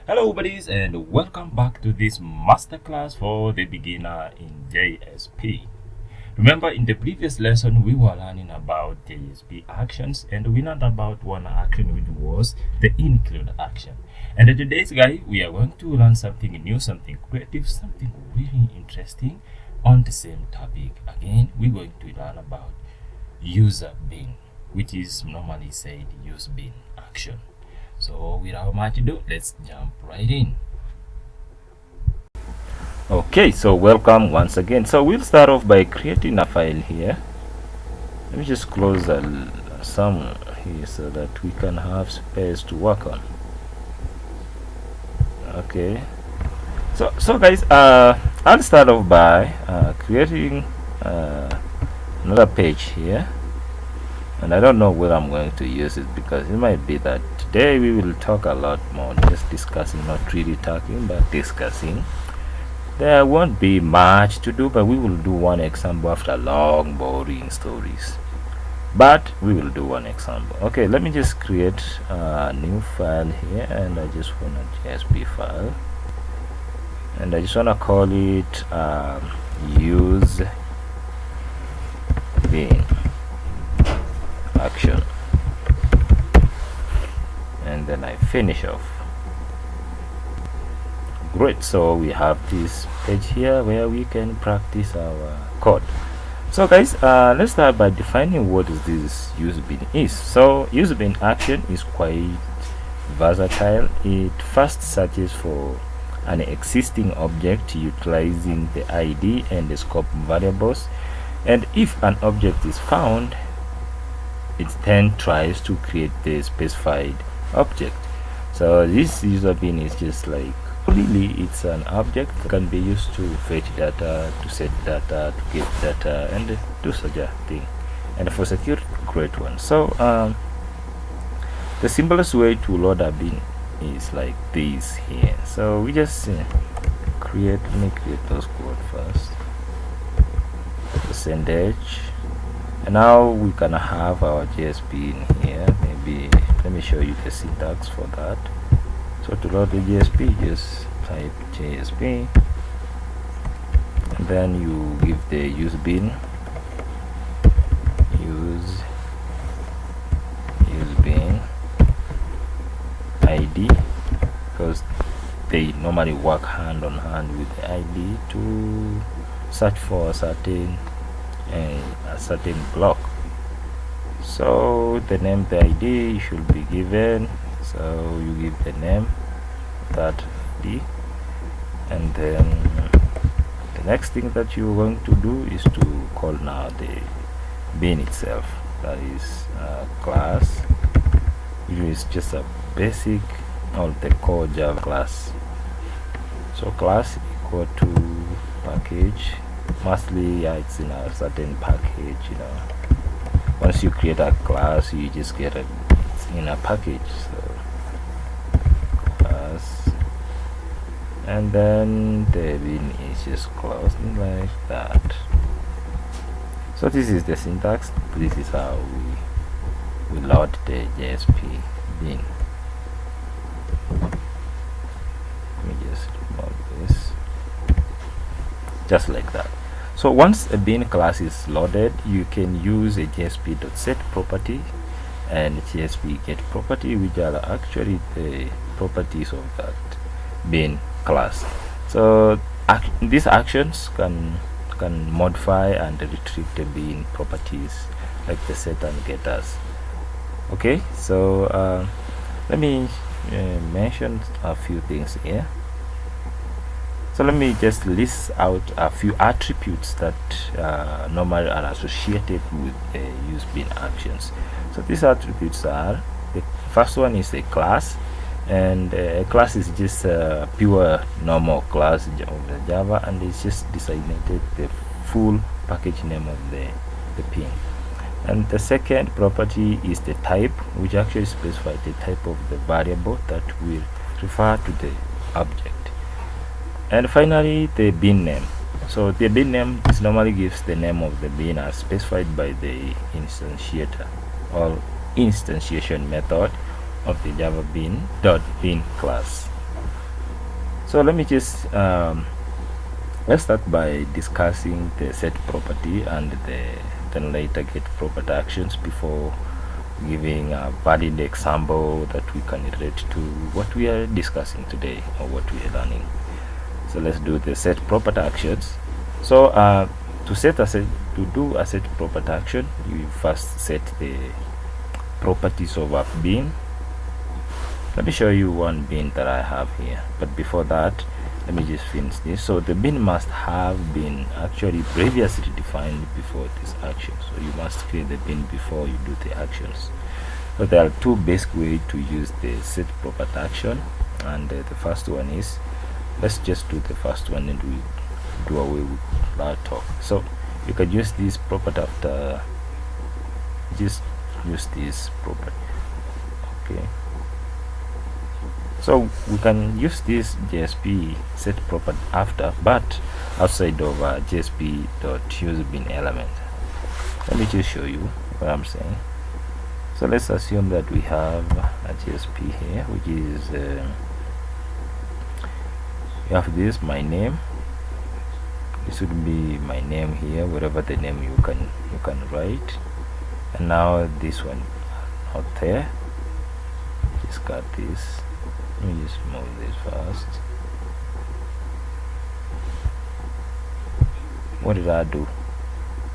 Hello buddies, and welcome back to this masterclass for the beginner in JSP. Remember, in the previous lesson we were learning about JSP actions, and we learned about one action which was the include action. And in today's guide we are going to learn something new, something creative, something really interesting on the same topic. Again, we're going to learn about Usebean, which is normally said Usebean action. So without much ado, let's jump right in. Okay, so welcome once again. So we'll start off by creating a file here. Let me just close some here so that we can have space to work on. Okay, so guys, I'll start off by creating another page here, and I don't know where I'm going to use it because it might be that today we will talk a lot more, just discussing, not really talking but discussing. There won't be much to do, but we will do one example after long boring stories, but we will do one example. Okay, let me just create a new file here, and I just want a JSP file, and I just want to call it Usebean action, and then I finish off. Great, so we have this page here where we can practice our code. So guys, let's start by defining what this Usebean is. So Usebean action is quite versatile. It first searches for an existing object utilizing the ID and the scope variables, and if an object is found, it then tries to create the specified object. So this Usebean is just like, really, it's an object that can be used to fetch data, to set data, to get data, and do such a thing. And for security, great one. So the simplest way to load a bin is like this here. So we just let me create those code first, percentage, and now we're gonna have our JSP in here. Maybe let me show you the syntax for that. So to load the JSP, just type JSP, and then you give the Usebean ID, because they normally work hand on hand with the ID to search for a certain block. So the name, the ID should be given, so you give the name that ID, and then the next thing that you're going to do is to call now the bin itself, that is class, which is just a basic or the core Java class. So class equal to package, mostly it's in a certain package, once you create a class you just get it in a package. So class, and then the bin is just closed like that. So this is the syntax. This is how we load the JSP bin. Let me just remove this, just like that. So once a bin class is loaded, you can use a JSP.set property and JSP get property, which are actually the properties of that bin class. So these actions can modify and retrieve the bin properties, like the set and getters. Okay, so let me mention a few things here. So let me just list out a few attributes that normally are associated with the Usebean actions. So these attributes are, the first one is a class, and a class is just a pure normal class of the Java, and it's just designated the full package name of the bin. And the second property is the type, which actually specifies the type of the variable that will refer to the object. And finally, the bin name. So the bin name normally gives the name of the bin as specified by the instantiator or instantiation method of the Java bin class. So let me just let's start by discussing the set property and then later get property actions before giving a valid example that we can relate to what we are discussing today or what we are learning. So let's do the set property actions. So to do a set property action, you first set the properties of a bin. Let me show you one bin that I have here, but before that let me just finish this. So the bin must have been actually previously defined before this action, so you must create the bin before you do the actions. So there are two basic ways to use the set property action, and the first one is, let's just do the first one and we do away with that talk. So you can use this property after, just use this property. Okay, so we can use this JSP set property after, but outside of JSP.Usebean element. Let me just show you what I'm saying. So let's assume that we have a JSP here, which is you have this my name. This would be my name here, whatever the name you can write. And now this one out there, just got this. Let me just move this first. What did I do?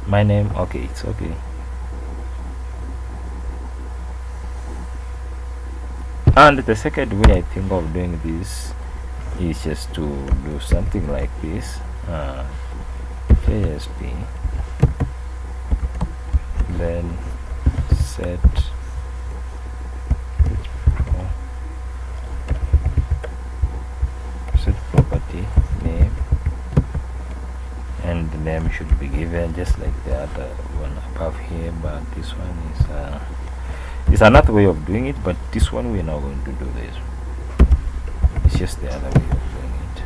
My name, okay, it's okay. And the second way I think of doing this is just to do something like this. JSP, then set property name, and the name should be given just like the other one above here, but this one is another way of doing it, but this one we're not going to do this. It's just the other way of doing it.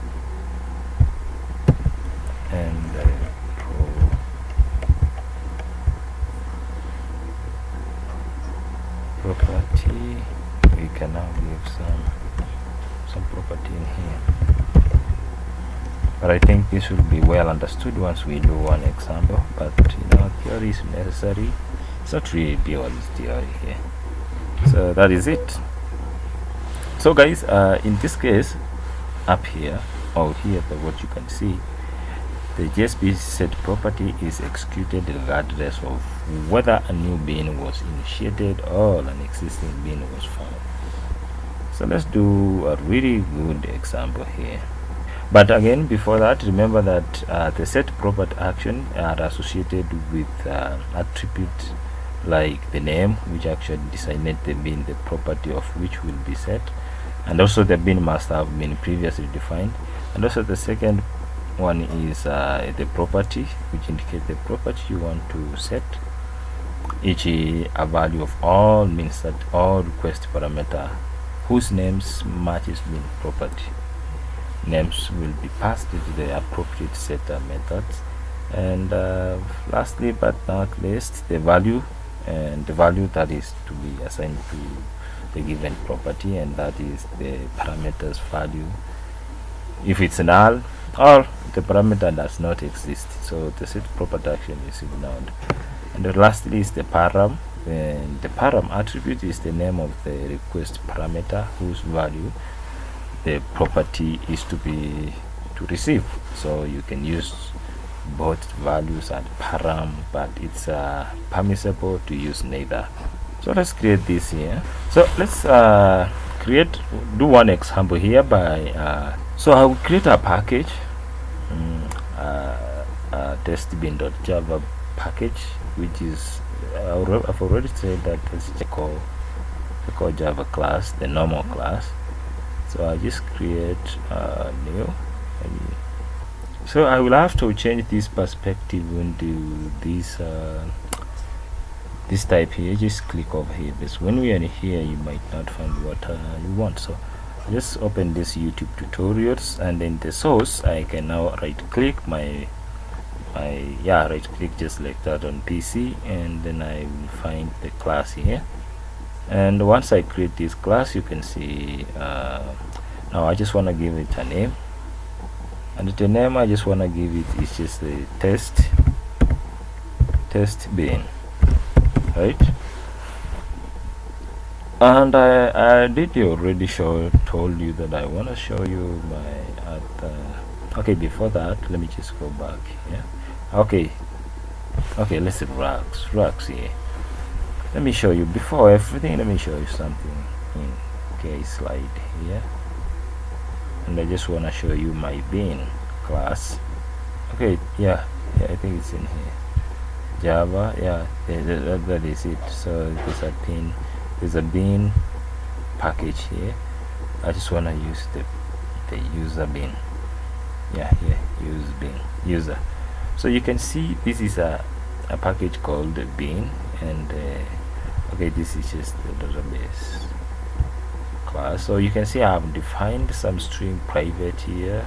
And property, we can now give some property in here, but I think this will be well understood once we do one example. But theory is necessary. It's not really pure theory here. So that is it. So guys, in this case, up here or here, what you can see, the JSP set property is executed regardless of whether a new bin was initiated or an existing bin was found. So let's do a really good example here. But again, before that, remember that the set property action are associated with attribute like the name, which actually designates the bin, the property of which will be set, and also the bin must have been previously defined. And also the second one is the property, which indicates the property you want to set. Each a value of all means that all request parameter whose names matches bin property names will be passed into the appropriate setter methods. And lastly but not least, the value, and the value that is to be assigned to the given property, and that is the parameter's value if it's null or the parameter does not exist. So the set property action is ignored. And lastly is the param, and the param attribute is the name of the request parameter whose value the property is to receive. So you can use both values and param, but it's permissible to use neither. So let's create this here. So let's do one example here by so I will create a package, testbin.java package, which is I've already said that it's called Java class, the normal class. So I just create new. So I will have to change this perspective into this this type here. Just click over here, because when we are here you might not find what you want. So just open this YouTube tutorials, and then the source I can now right click right click just like that on PC, and then I will find the class here. And once I create this class, you can see Now I just want to give it a name, and the name I just want to give it is just the test bin, right? And I did already told you that I want to show you my okay, before that let me just go back here. Okay, let's see rugs here. Let me show you, before everything, let me show you something in case slide here. And I just want to show you my bin class. Okay, yeah, I think it's in here. Java, yeah, that is it. So there's a bin package here. I just want to use the user bin. Yeah, here, user. So you can see this is a package called bin, and okay, this is just the database class. So you can see I have defined some string private here,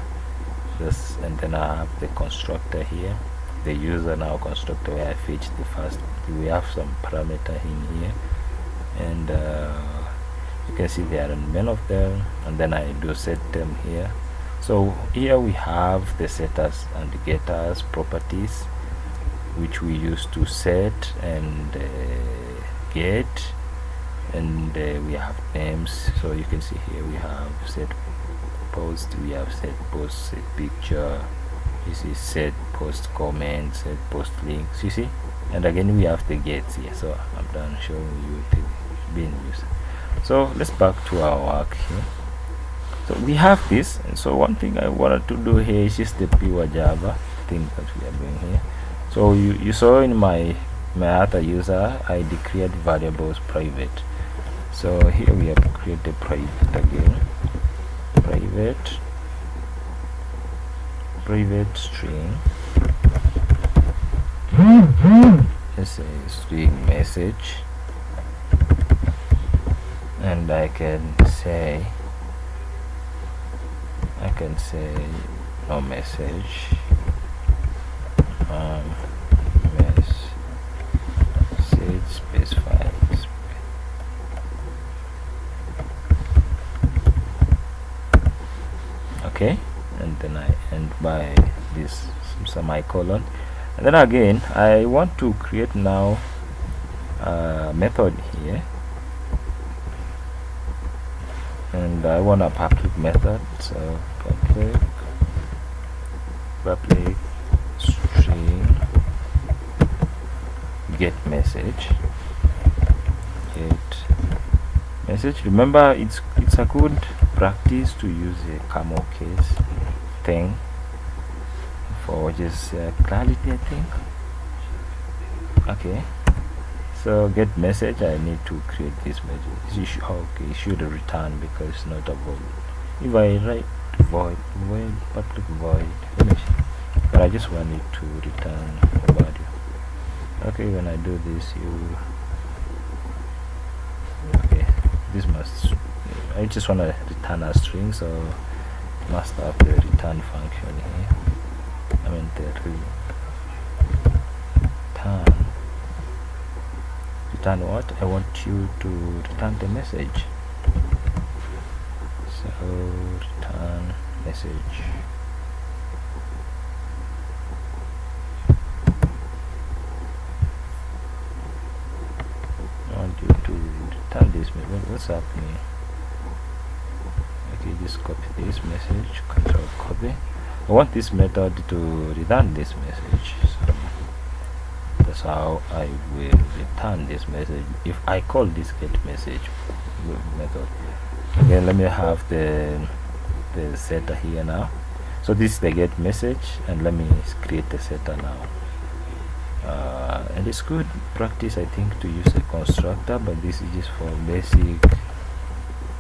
this, and then I have the constructor here, the user now constructor, where I fetch the first. We have some parameter in here, and you can see there are many of them, and then I do set them here. So here we have the setters and the getters properties, which we use to set and get, and we have names. So you can see here we have set post, we have set post, set picture, this is set post comment, set post links, you see. And again we have the gets here. So I'm done showing you the bin user. So let's back to our work here. So we have this, and so one thing I wanted to do here is just the pure Java thing that we are doing here. So you saw in my other user I declared variables private. So here we have created private again, private string. It's a string message, and I can say no message, message specify. Okay, and then I end by this semicolon, and then again I want to create now a method here, and I want a public method. So public string get message. Remember, it's a good practice to use a camel case thing for just clarity, I think. Okay, so get message, I need to create this message. Okay, it should return because it's not a void. If I write void public void finish, but I just want it to return a value. Okay, when I do this, okay, this must, I just want to return a string, so must have the return function here. I mean the return what? I want you to return the message. So return message. I want you to return this message. What's happening? Okay, just copy this message, control copy. I want this method to return this message. So that's how I will return this message if I call this get message method. Again, let me have the setter here now. So this is the get message, and let me create the setter now. And it's good practice, I think, to use a constructor, but this is just for basic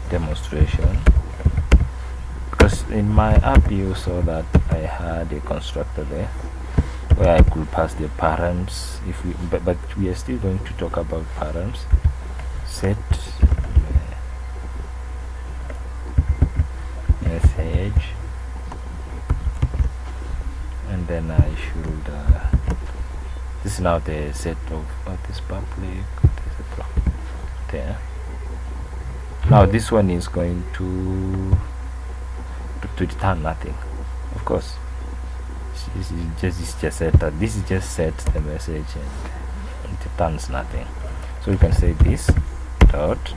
demonstration, because in my app you saw that I had a constructor there where I could pass the params. If we but we are still going to talk about params. Set message, and then I should this is now the set of this public there. Now this one is going to to return nothing. Of course, this is just set that this is just set the message and it returns nothing. So you can say this dot.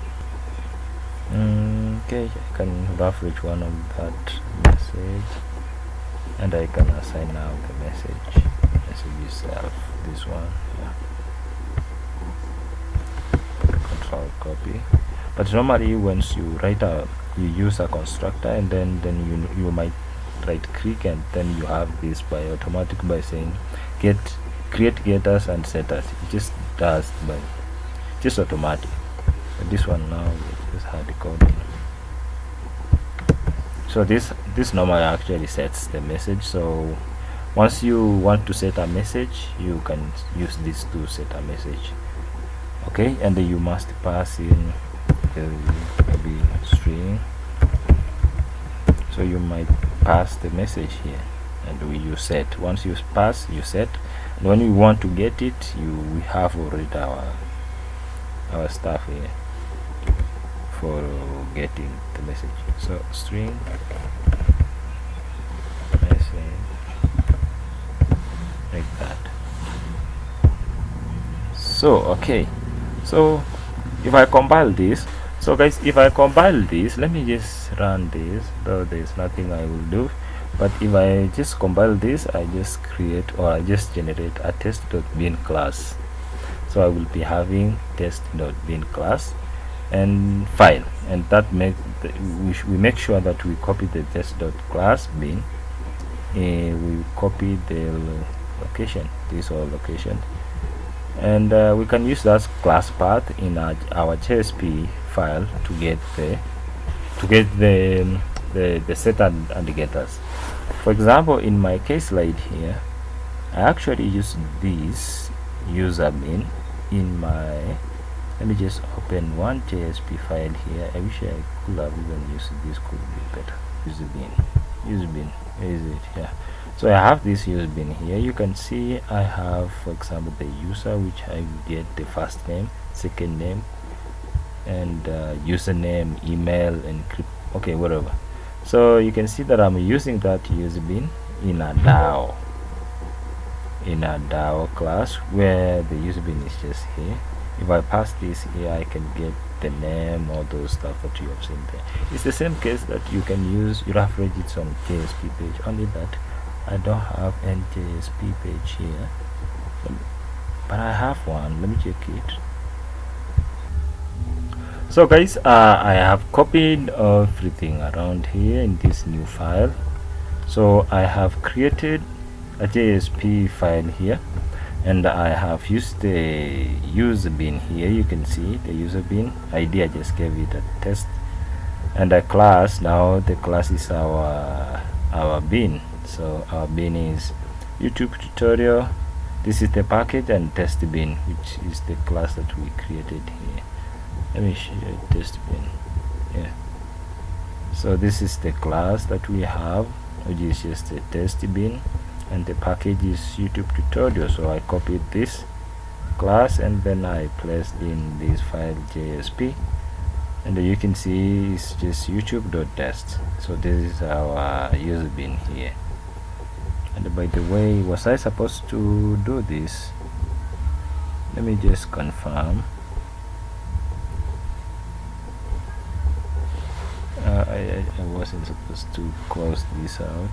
Okay, I can rough each one of that message, and I can assign now the message itself. This one, control copy. But normally, once you write you use a constructor, and then you might right click, and then you have this by automatic by saying create getters and setters. It just does by just automatic. But this one now is hard coding. So this normally actually sets the message. So once you want to set a message, you can use this to set a message. Okay, and then you must pass in maybe string. So you might pass the message here, and you set. Once you pass, you set. And when you want to get it, we have already our stuff here for getting the message. So string message like that. So okay, so if I compile this, so guys, if I compile this, let me just run this, though there's nothing I will do. But if I just compile this, I just create, or I just generate a test.bin class. So I will be having test.bin class and file, and that we make sure that we copy the test.class bin. We copy the location, this whole location, and we can use that class path in our JSP file to get the set and the getters. For example, in my case slide here, I actually use this Usebean in my, let me just open one JSP file here. I wish I could have even used this, could be better. Usebean, where is it? Yeah. So I have this Usebean here. You can see I have, for example, the user, which I will get the first name, second name, and username, email, and okay, whatever. So you can see that I'm using that Usebean in a DAO class, where the Usebean is just here. If I pass this here, I can get the name, all those stuff that you have seen there. It's the same case that you can use rough edits on JSP page, only that I don't have any JSP page here, but I have one. Let me check it. So guys, I have copied everything around here in this new file. So I have created a JSP file here, and I have used the Usebean here. You can see the Usebean ID. I just gave it a test, and a class. Now the class is our bin. So our bin is YouTube tutorial. This is the package, and test bin, which is the class that we created here. Let me show you test bin. Yeah. So this is the class that we have, which is just a test bin, and the package is YouTube tutorial. So I copied this class, and then I placed in this file JSP, and you can see it's just youtube.test. So this is our Usebean here. And by the way, was I supposed to do this? Let me just confirm. I wasn't supposed to close this out.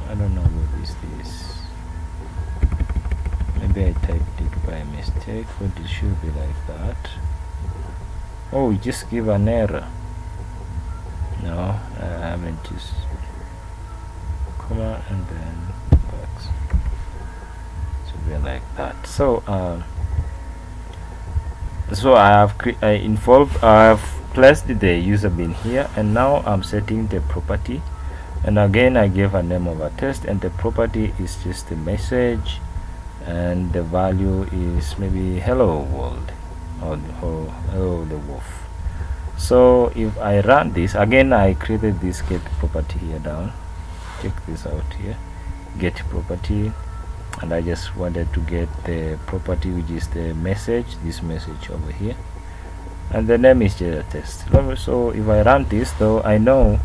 I don't know what is this. Maybe I typed it by mistake, but it should be like that. Oh, just give an error. No, I haven't, just comma and then box. Should be like that. So so I have placed the Usebean here, and now I'm setting the property, and again I gave a name of a test, and the property is just a message, and the value is maybe hello world, or hello the wolf. So if I run this again, I created this get property here down. Check this out here, get property, and I just wanted to get the property which is the message, this message over here. and the name is just test. So if I run this, though I know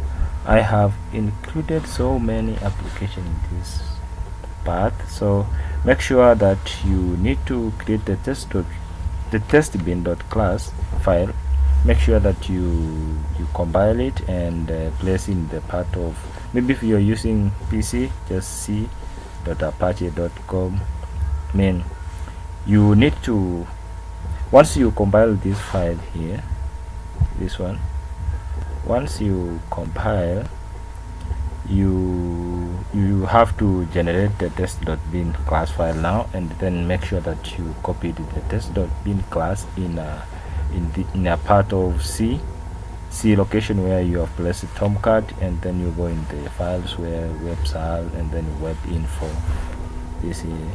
I have included so many applications in this path, so make sure that you need to create the testbin.class file. Make sure that you compile it and place in the part of, maybe if you're using PC, just c.apache.com. You need to, once you compile this file here, this one, once you compile, you have to generate the test.bin class file now, and then make sure that you copied the test.bin class in a part of C location where you have placed Tomcat, and then you go in the files where websal and then web info. This here,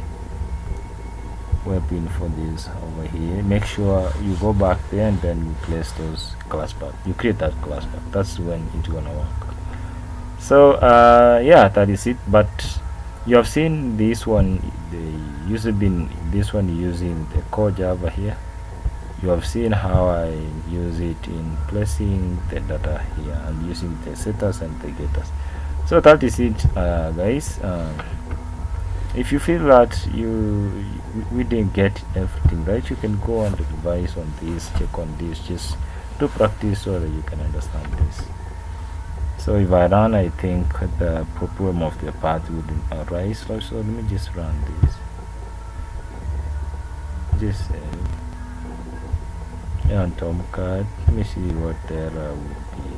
web info, this over here. Make sure you go back there and then you place those class path. You create that class path. That's when it's gonna work. So yeah, that is it. But you have seen this one, the Usebean, this one using the core Java here. You have seen how I use it in placing the data here and using the setters and the getters. So that is it, guys. If you feel that we didn't get everything right, you can go and revise on this, check on this, just to practice so that you can understand this. So if I run, I think the problem of the path wouldn't arise. So let me just run this. Just on Tomcat, let me see what error will be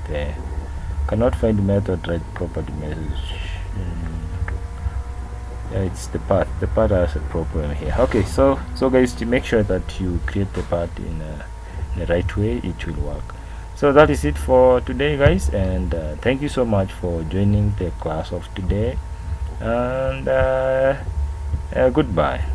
there. Cannot find method right property message. Yeah, it's the path. The path has a problem here. Okay, so guys, to make sure that you create the path in the right way, it will work. So that is it for today, guys, and thank you so much for joining the class of today, and goodbye.